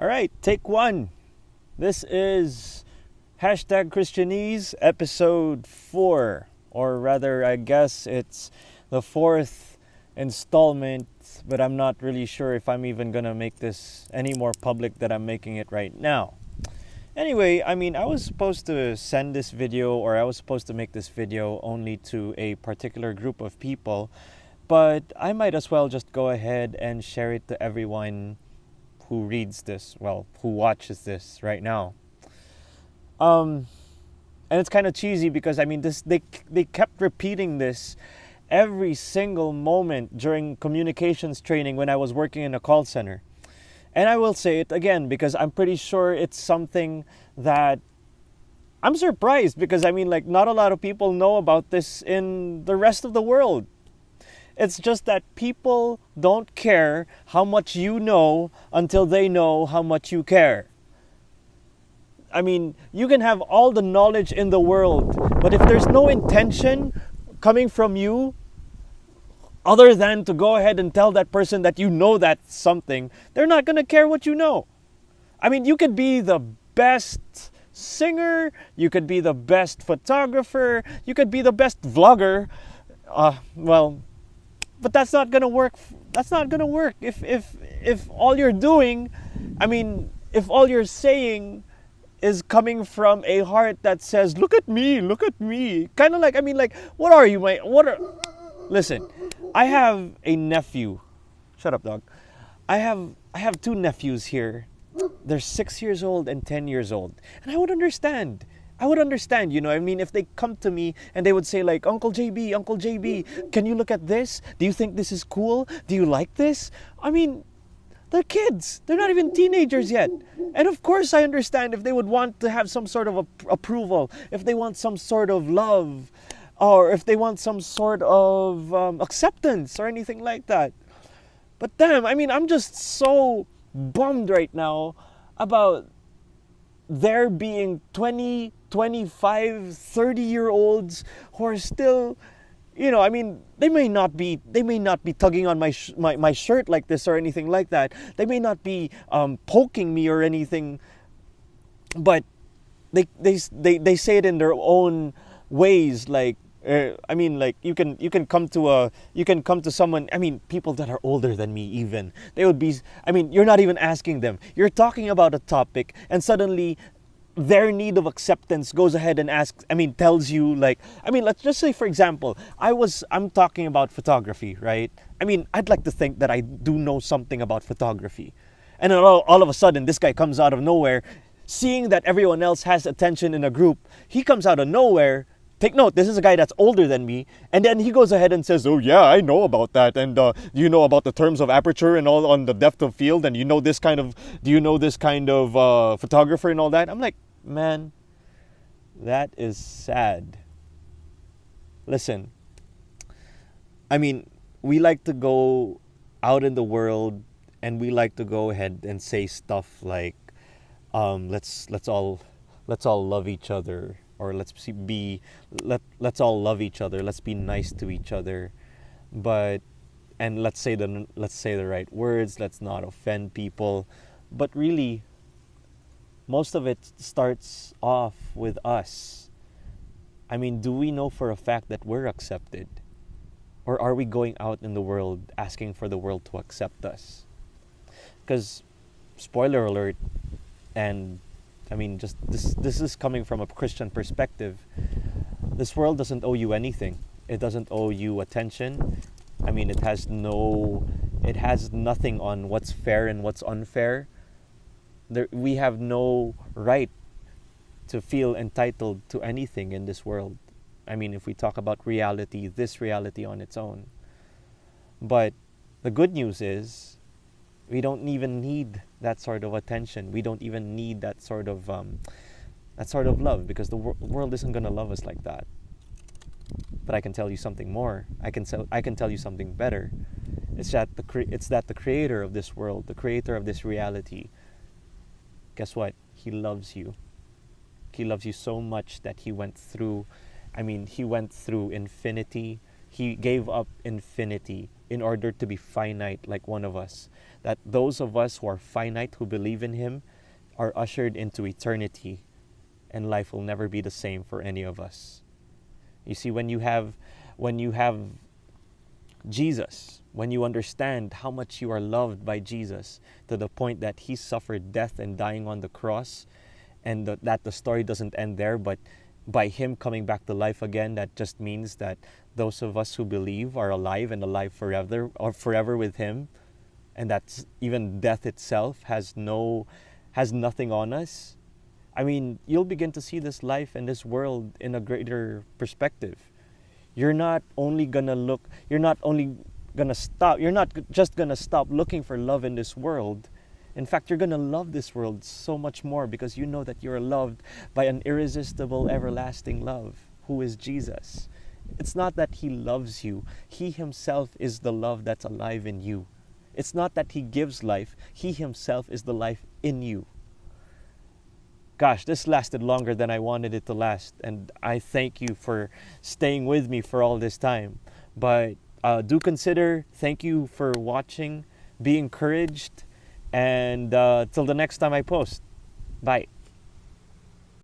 All right, take one. This is hashtag Christianese episode 4, or rather, I guess it's the fourth installment, but I'm not really sure if I'm even gonna make this any more public than I'm making it right now. Anyway, I was supposed to send this video, or I was supposed to make this video only to a particular group of people, but I might as well just go ahead and share it to everyone who reads this, who watches this right now. And it's kind of cheesy because they kept repeating this every single moment during communications training when I was working in a call center. And I will say it again because I'm pretty sure it's something that I'm surprised because not a lot of people know about this in the rest of the world. It's just that people don't care how much you know until they know how much you care. You can have all the knowledge in the world, but if there's no intention coming from you other than to go ahead and tell that person that you know that something, they're not going to care what you know. You could be the best singer, you could be the best photographer, you could be the best vlogger. But that's not gonna work. That's not gonna work if all you're doing, if all you're saying is coming from a heart that says, "Look at me, look at me." Kind of what are you, Listen, I have a nephew. Shut up, dog. I have two nephews here. They're 6 years old and 10 years old, and I would understand, if they come to me and they would say Uncle JB, can you look at this? Do you think this is cool? Do you like this? They're kids. They're not even teenagers yet. And of course I understand if they would want to have some sort of approval, if they want some sort of love, or if they want some sort of acceptance or anything like that. But damn, I'm just so bummed right now about there being 20, 25, 30-year-olds who are still, they may not be tugging on my shirt like this or anything like that. They may not be poking me or anything, but they say it in their own ways. You can come to someone. People that are older than me even. They would be. You're not even asking them. You're talking about a topic, and suddenly their need of acceptance goes ahead and tells you let's just say, for example, I'm talking about photography, right? I'd like to think that I do know something about photography, and then all of a sudden this guy comes out of nowhere, seeing that everyone else has attention in a group. He comes out of nowhere. Take note, this is a guy that's older than me, and then he goes ahead and says, "Oh yeah, I know about that, and you know about the terms of aperture and all on the depth of field, and do you know this kind of photographer and all that?" I'm like, man, that is sad. Listen, we like to go out in the world, and we like to go ahead and say stuff like, let's all love each other. Or let's all love each other. Let's be nice to each other, and let's say the right words. Let's not offend people. But really, most of it starts off with us. Do we know for a fact that we're accepted, or are we going out in the world asking for the world to accept us? Because, spoiler alert, and just this is coming from a Christian perspective. This world doesn't owe you anything. It doesn't owe you attention. It has nothing on what's fair and what's unfair. We have no right to feel entitled to anything in this world. If we talk about reality, this reality on its own. But the good news is, we don't even need that sort of attention. We don't even need that sort of love, because the world isn't going to love us like that. But I can tell you something more. I can tell you something better. It's that the creator of this world, the creator of this reality, guess what? He loves you. He loves you so much that he went through infinity. He gave up infinity in order to be finite like one of us. That those of us who are finite, who believe in Him, are ushered into eternity, and life will never be the same for any of us. You see, when you have Jesus, when you understand how much you are loved by Jesus to the point that He suffered death and dying on the cross, and that the story doesn't end there, but by Him coming back to life again, that just means that those of us who believe are alive and alive forever, or forever with Him, and that even death itself has nothing on us. I mean, you'll begin to see this life and this world in a greater perspective. You're not only gonna look, you're not only gonna stop, you're not just gonna stop looking for love in this world. In fact, you're gonna love this world so much more because you know that you're loved by an irresistible, everlasting love, who is Jesus. It's not that He loves you, He Himself is the love that's alive in you. It's not that He gives life, He Himself is the life in you. Gosh, this lasted longer than I wanted it to last, and I thank you for staying with me for all this time. But do consider, thank you for watching, be encouraged, and till the next time I post. Bye.